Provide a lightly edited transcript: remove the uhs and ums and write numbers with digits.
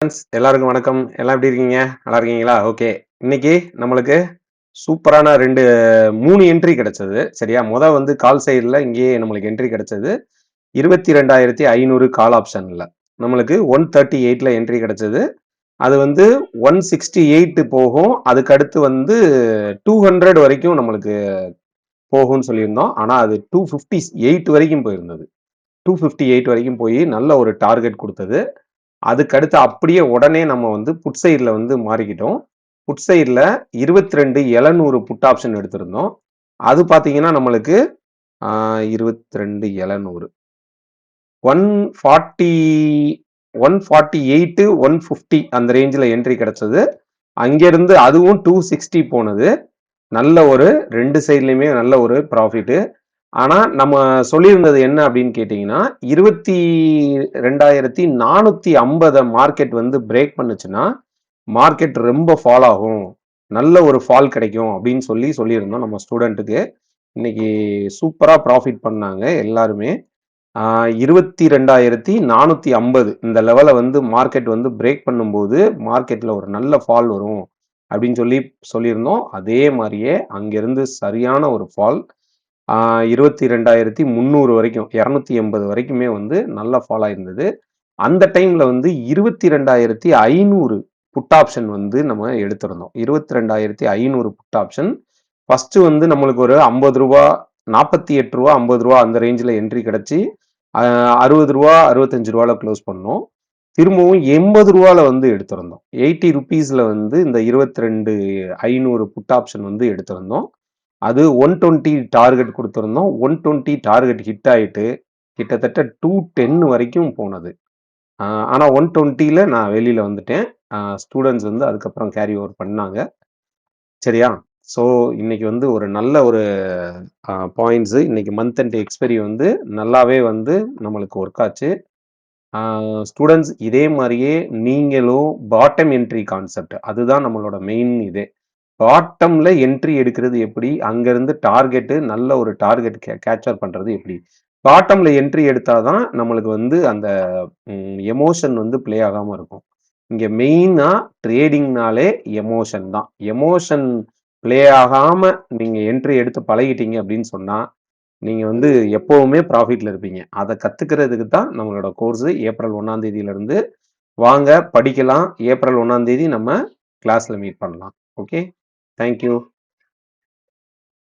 Friends எல்லாருக்கும் வணக்கம். எல்லாம் எப்படி இருக்கீங்க? நல்லா இருக்கீங்களா? ஓகே. இன்னைக்கு நம்மளுக்கு சூப்பரான 3 என்ட்ரி கிடைச்சது. சரியா? வந்து கால் சைடுல இங்கேயே நம்மளுக்கு என்ட்ரி கிடைச்சது. 22,500 கால் ஆப்ஷன்ல. நம்மளுக்கு 138ல என்ட்ரி கிடைச்சது. அது 168 போகும். அதுக்கு அடுத்து 200 வரைக்கும் நம்மளுக்கு போகும்னு சொல்லியிருந்தோம். ஆனா அது 258 வரைக்கும் போயிருந்தது. 258 வரைக்கும் போய் நல்ல ஒரு டார்கெட் கொடுத்தது. அதுக்கடுத்து அப்படியே உடனே நம்ம புட் சைடில் மாறிக்கிட்டோம். புட் சைடில் 22,700 புட் ஆப்ஷன் எடுத்திருந்தோம். அது பார்த்தீங்கன்னா நம்மளுக்கு 22,700 140 148 150 அந்த ரேஞ்சில் என்ட்ரி கிடைச்சது. அங்கிருந்து அதுவும் 260 போனது. நல்ல ஒரு 2 சைட்லையுமே நல்ல ஒரு ப்ராஃபிட்டு. ஆனா நம்ம சொல்லியிருந்தது என்ன அப்படின்னு கேட்டீங்கன்னா 22,450 மார்க்கெட் பிரேக் பண்ணுச்சுன்னா மார்க்கெட் ரொம்ப ஃபால் ஆகும், நல்ல ஒரு ஃபால் கிடைக்கும் அப்படின்னு சொல்லியிருந்தோம் நம்ம ஸ்டூடெண்ட்டுக்கு. இன்னைக்கு சூப்பரா ப்ராஃபிட் பண்ணாங்க எல்லாருமே. 22,450 இந்த லெவலை மார்க்கெட் பிரேக் பண்ணும்போது மார்க்கெட்ல ஒரு நல்ல ஃபால் வரும் அப்படின்னு சொல்லியிருந்தோம். அதே மாதிரியே அங்கிருந்து சரியான ஒரு ஃபால் 22,300 வரைக்கும் 280 வரைக்குமே நல்ல ஃபால் ஆயிருந்தது. அந்த டைம்ல 22,500 புட் ஆப்ஷன் நம்ம எடுத்திருந்தோம். 22,500 புட் ஆப்ஷன் ஃபர்ஸ்ட் நம்மளுக்கு ஒரு 50 ரூபா 48 ரூபா 50 ரூபா அந்த ரேஞ்சில் என்ட்ரி கிடைச்சி 60 ரூபா 65 ரூபால க்ளோஸ் பண்ணோம். திரும்பவும் 80 ரூபால எடுத்திருந்தோம். 80 ருபீஸ்ல இந்த 22,500 புட் ஆப்ஷன் எடுத்திருந்தோம். அது 120 டார்கெட் கொடுத்திருந்தோம். 120 டார்கெட் ஹிட் ஆயிட்டு கிட்டத்தட்ட 210 வரைக்கும் போனது. ஆனா 120ல நான் வெளியில வந்துட்டேன். ஸ்டூடெண்ட்ஸ் அதுக்கப்புறம் கேரி ஓவர் பண்ணாங்க. சரியா? ஸோ இன்னைக்கு ஒரு நல்ல ஒரு பாயிண்ட்ஸ். இன்னைக்கு மந்த் அண்ட் எக்ஸ்பெரி நல்லாவே நம்மளுக்கு ஒர்க் ஆச்சு. ஸ்டூடெண்ட்ஸ் இதே மாதிரியே நீங்களும் பாட்டம் என்ட்ரி கான்செப்ட் அதுதான் நம்மளோட மெயின் இதே. பாட்டம்ல என்ட்ரி எடுக்கிறது எப்படி, அங்கிருந்து டார்கெட் நல்ல ஒரு டார்கெட் கேப்சர் பண்றது எப்படி. பாட்டம்ல என்ட்ரி எடுத்தாதான் நம்மளுக்கு அந்த எமோஷன் பிளே ஆகாம இருக்கும். இங்க மெயினா ட்ரேடிங்னாலே எமோஷன் தான். எமோஷன் பிளே ஆகாம நீங்க என்ட்ரி எடுத்து பழகிட்டீங்க அப்படின்னு சொன்னா நீங்க எப்பவுமே ப்ராஃபிட்ல இருப்பீங்க. அதை கத்துக்கிறதுக்கு தான் நம்மளோட கோர்ஸ் ஏப்ரல் 1ஆம் தேதியில இருந்து வாங்க படிக்கலாம். ஏப்ரல் 1ஆம் தேதி நம்ம கிளாஸ்ல மீட் பண்ணலாம். Okay, thank you.